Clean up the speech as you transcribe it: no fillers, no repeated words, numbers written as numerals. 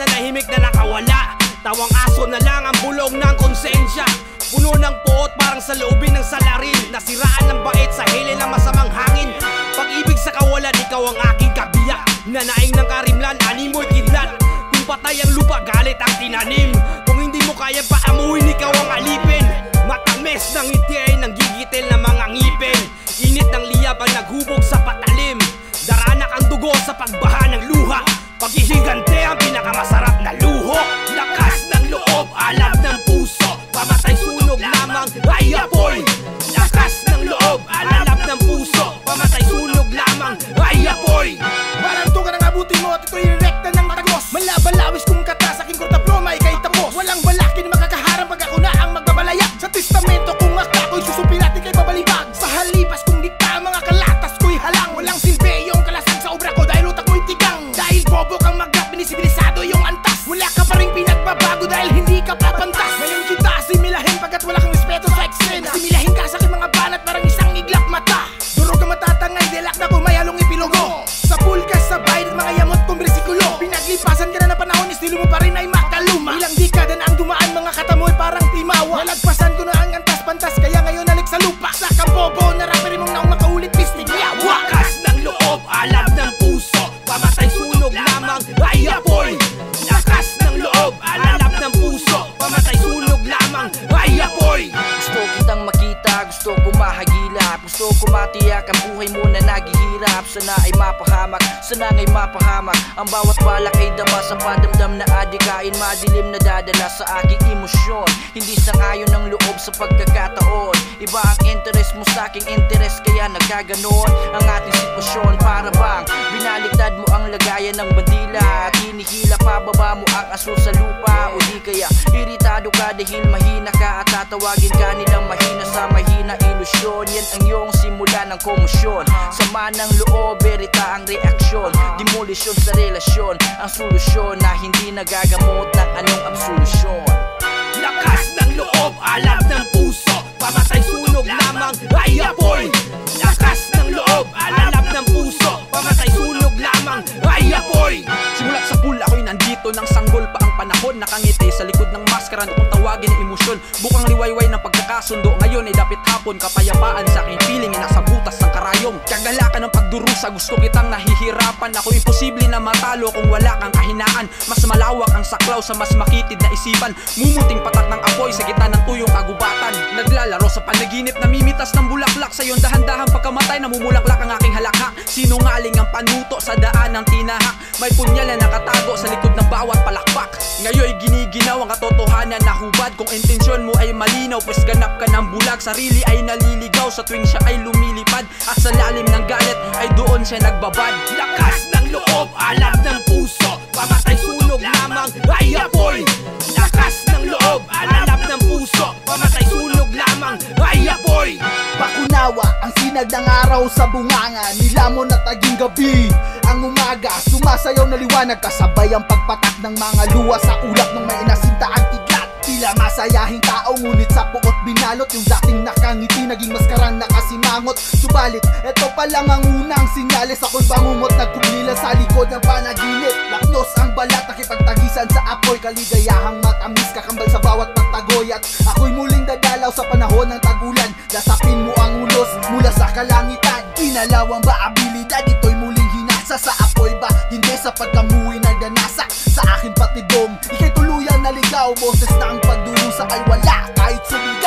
nananahimik na nakawala. Tawang aso na lang ang bulong ng konsensya. Puno ng puot parang sa loobin ng salarin. Nasiraan ng bait sa hili ng masamang hangin. Pag-ibig sa kawalan, ikaw ang aking kabiyak. Nanaing ng karimlan, animoy kidlat. Kung patay ang lupa, galit ang tinanim. Kung hindi mo kaya paamuhin, ikaw ang alipin. Matamis ng ngiti ay nanggigitil ng mga ngipin. Init ng liyab ang naghubog sa patalim. Daranak ang dugo sa pagbaha ng luha. Paghihigante ang pinakamasarap na luho. Lakas ng loob, alab ng puso. Pamatay sunog lamang ay apoy. Lakas ng loob, alab ng puso. Pamatay sunog lamang ay apoy. Parang ito ka nang abutin mo at ito'y rekta ng tagos. Malabalawis kung kata sa aking kurtaploma ikay tapos. Walang balaki na makakaharang pag ako na ang magbabalaya. Sa testamento kung ako'y susupilati kay babalibag. Sa halipas kung dikta mga kalatas ko'y halang. Walang silbi yung kalasag sa obra ko dahil utak mo'y tigang. Dahil bobo kang magat, binisibilisado yung antas. Wala ka pa rin pinagbabago dahil hindi ka papantas. Ngayon kita similahin pagkat wala kang respeto sa eksena. Similahin ka sa aking mga banat parang isang iglap mata. Durog ka matatangay, delak na pumayalong ipilogo. Sa pool ka sabay at mga yamot kong bersikulo. Pinaglipasan ka na ng panahon, estilo mo pa rin ay makaluma. Ilang dekada na ang dumaan, mga kata mo'y parang timawa. Nalagpasan ko na ang antas-pantas, kaya ngayon nalik sa lupa. Sa kambobo na rapper mong naong makaulit pistig. Wakas ng loob, alab ng puso. Pamatay sunog lamang ay apoy. Lakas ng loob, alab ng puso. Pamatay sunog lamang ay apoy. Gusto kitang makita, gusto ko mahagilap. Gusto ko matiyak ang buhay mo na naghihirap. Sana ay mapahamak, sana ay mapahamak. Ang bawat balak ay dama sa padamdam na adikain. Madilim na dadala sa aking emosyon. Hindi sangayon ng loob sa pagkakataon. Iba ang interest mo sa aking interest, kaya nagkaganon ang ating sitwasyon. Para bang binaligtad mo ang lagayan ng bandila at hinihila pababa mo ang aso sa lupa. O di kaya iritado ka dahil mahina ka at tatawagin ka nilang mahina sa mahina ilusyon. Yan ang iyong simula ng komosyon. Sama ng loob, berita ang reaksyon. Demolisyon sa relasyon, ang solusyon na hindi nagagamot ng anong absolusyon. Lakas ng loob, alab ng puso. Pamatay sunog lamang ay apoy. Lakas ng loob, alab ng puso. Pamatay sunog lamang ay apoy. Simulat sa pool ako'y nandito nang sanggol pa ang panahon. Nakangiti sa likod ng maskara kung tawagin ng emosyon. Bukang liwayway ng pagkakasundo. Ngayon ay dapit hapon, kapayapaan sa aking feeling ay nasa butas ng karayom. Kagalakan ng pagdurusa, gusto kitang nahihirapan. Ako imposible na matalo kung wala kang kahinaan. Mas malawak ang saklaw sa mas makitid na isipan. Mumuting patak ng apoy sa gitna ng tuyong kagubatan. Naglalaro sa panaginip, namimitas ng bulaklak. Sa iyon dahan-dahan pagkamatay, namumulaklak ang aking halakha. Sinungaling ang panuto sa daan ng tinahak. May punyal na nakatago sa likod ng bawat palakpak. Ngayon giniginaw ang katotohanan na hubad. Kung intensyon mo ay malinaw, pues ganap ka ng bulag. Sarili ay naliligaw sa tuwing siya ay lumilipad. At sa lalim ng galit ay doon siya nagbabad. Lakas ng loob, alab ng puso. Pamatay sunog lamang ay apoy. Lakas ng loob, alab ng puso. Pamatay sunog lamang ay apoy. Bakunawa ang sinag ng araw sa bunganga. Nilamon at taging gabi ang umaga. Sumasayaw na liwanag kasabay ang pagpatak ng mga luwa sa ulap ng may inasintaang kidlat. Tila masayahing tao ngunit sa puot binalot. Yung dating nakangiti naging maskarang nakasimangot. Subalit eto pa lang ang unang sinyales. Ako'y bangungot nagkuglila sa likod ng panaginip. Laknos ang balat nakipagtagisan sa apoy. Kaligayahang matamis kakambal sa bawat pagtagoy. At ako'y muling dadalaw sa panahon ng tagulan. Lasapin mo ang ulos mula sa kalangitan. Inalawang ba abilidad, ito'y muling hinasa sa apoy ba? Hindi sa pagkamuhi nagdanasa sa aking patibong. Ika'y tuluyang naligaw, boses na ang pagdurusa ay wala kahit sumigaw.